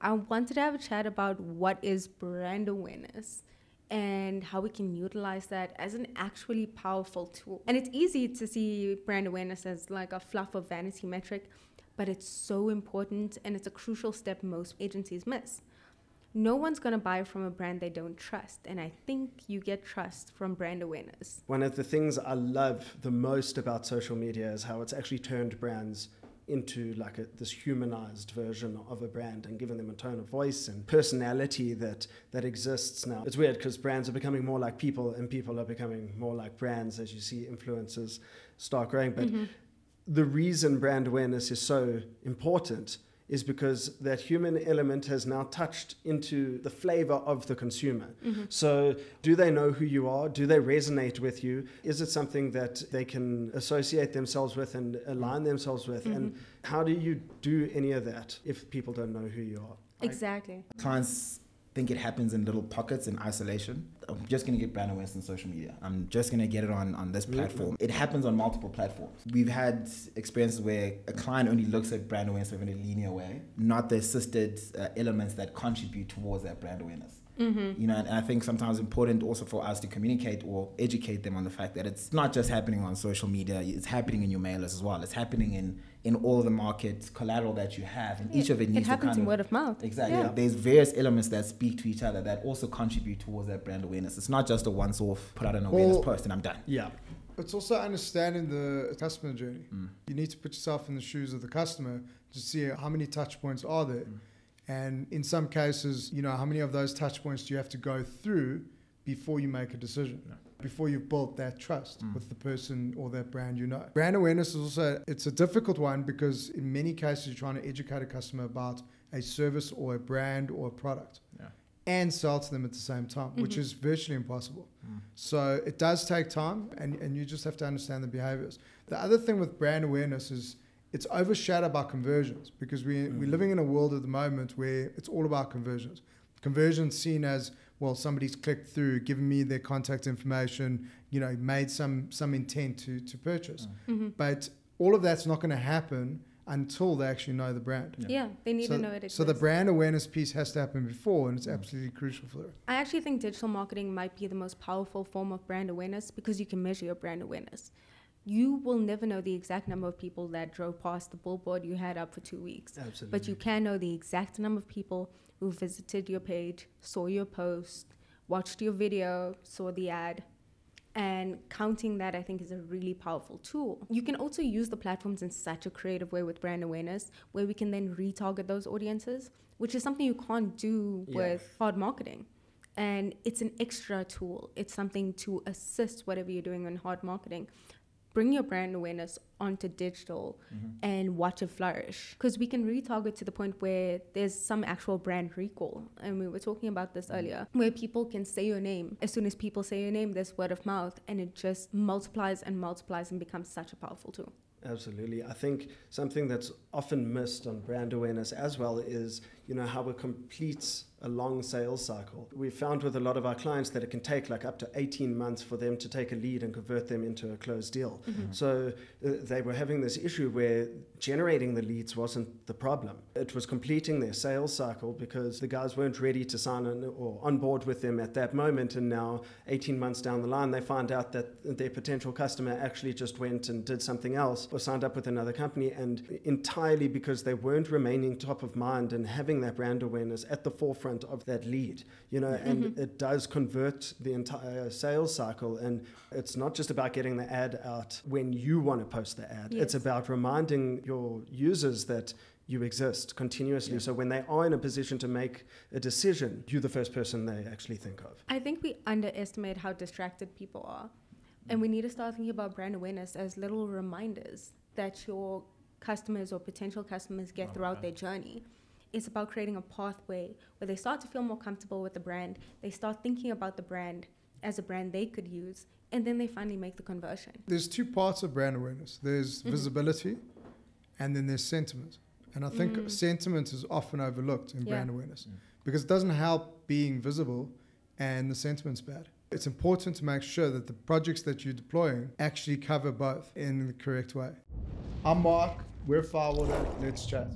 I wanted to have a chat about what is brand awareness and how we can utilize that as an actually powerful tool. And it's easy to see brand awareness as like a fluff or vanity metric, but it's so important and it's a crucial step most agencies miss. No one's going to buy from a brand they don't trust, and I think you get trust from brand awareness. One of the things I love the most about social media is how it's actually turned brands into like this humanized version of a brand and given them a tone of voice and personality that exists now. It's weird because brands are becoming more like people and people are becoming more like brands as you see influencers start growing. But the reason brand awareness is so important is because that human element has now touched into the flavor of the consumer. So do they know who you are? Do they resonate with you? Is it something that they can associate themselves with and align themselves with? And how do you do any of that if people don't know who you are? Exactly. Clients think it happens in little pockets in isolation. I'm just going to get brand awareness on social media. I'm just going to get it on this platform. It happens on multiple platforms. We've had experiences where a client only looks at brand awareness in a linear way, not the assisted elements that contribute towards that brand awareness. You know, and I think sometimes it's important also for us to communicate or educate them on the fact that it's not just happening on social media, it's happening in your mailers as well. It's happening in all the market collateral that you have, and each of it needs to happens in word of mouth. Exactly. Yeah. There's various elements that speak to each other that also contribute towards that brand awareness. It's not just a once-off, put out an awareness post and I'm done. Yeah. It's also understanding the customer journey. You need to put yourself in the shoes of the customer to see how many touch points are there. And in some cases, you know, how many of those touch points do you have to go through before you make a decision, before you've built that trust with the person or that brand you know. Brand awareness is also, it's a difficult one because in many cases you're trying to educate a customer about a service or a brand or a product and sell to them at the same time, which is virtually impossible. So it does take time and you just have to understand the behaviors. The other thing with brand awareness is it's overshadowed by conversions because we're living in a world at the moment where it's all about conversions. Conversions seen as, well, somebody's clicked through, given me their contact information, you know, made some intent to purchase. But all of that's not going to happen until they actually know the brand. Yeah, they need to know it exists. So the brand awareness piece has to happen before, and it's absolutely crucial for it. I actually think digital marketing might be the most powerful form of brand awareness because you can measure your brand awareness. You will never know the exact number of people that drove past the billboard you had up for 2 weeks. Absolutely. But you can know the exact number of people who visited your page, saw your post, watched your video, saw the ad. And counting that, I think, is a really powerful tool. You can also use the platforms in such a creative way with brand awareness, where we can then retarget those audiences, which is something you can't do with hard marketing. And it's an extra tool. It's something to assist whatever you're doing on hard marketing. Bring your brand awareness onto digital and watch it flourish. Because we can retarget to the point where there's some actual brand recall. And we were talking about this earlier, where people can say your name. As soon as people say your name, there's word of mouth, and it just multiplies and multiplies and becomes such a powerful tool. Absolutely. I think something that's often missed on brand awareness as well is, you know, how it completes a long sales cycle. We've found with a lot of our clients that it can take like up to 18 months for them to take a lead and convert them into a closed deal. So they were having this issue where generating the leads wasn't the problem. It was completing their sales cycle because the guys weren't ready to sign or on board with them at that moment. And now 18 months down the line, they find out that their potential customer actually just went and did something else or signed up with another company, and entirely because they weren't remaining top of mind and having that brand awareness at the forefront of that lead, you know, and it does convert the entire sales cycle. And it's not just about getting the ad out when you want to post the ad. It's about reminding your users that you exist continuously. So when they are in a position to make a decision, you're the first person they actually think of. I think we underestimate how distracted people are. And we need to start thinking about brand awareness as little reminders that your customers or potential customers get throughout their journey. It's about creating a pathway where they start to feel more comfortable with the brand. They start thinking about the brand as a brand they could use, and then they finally make the conversion. There's two parts of brand awareness. There's visibility, and then there's sentiment. And I think sentiment is often overlooked in brand awareness because it doesn't help being visible and the sentiment's bad. It's important to make sure that the projects that you're deploying actually cover both in the correct way. I'm Mark, we're Firewater, let's chat.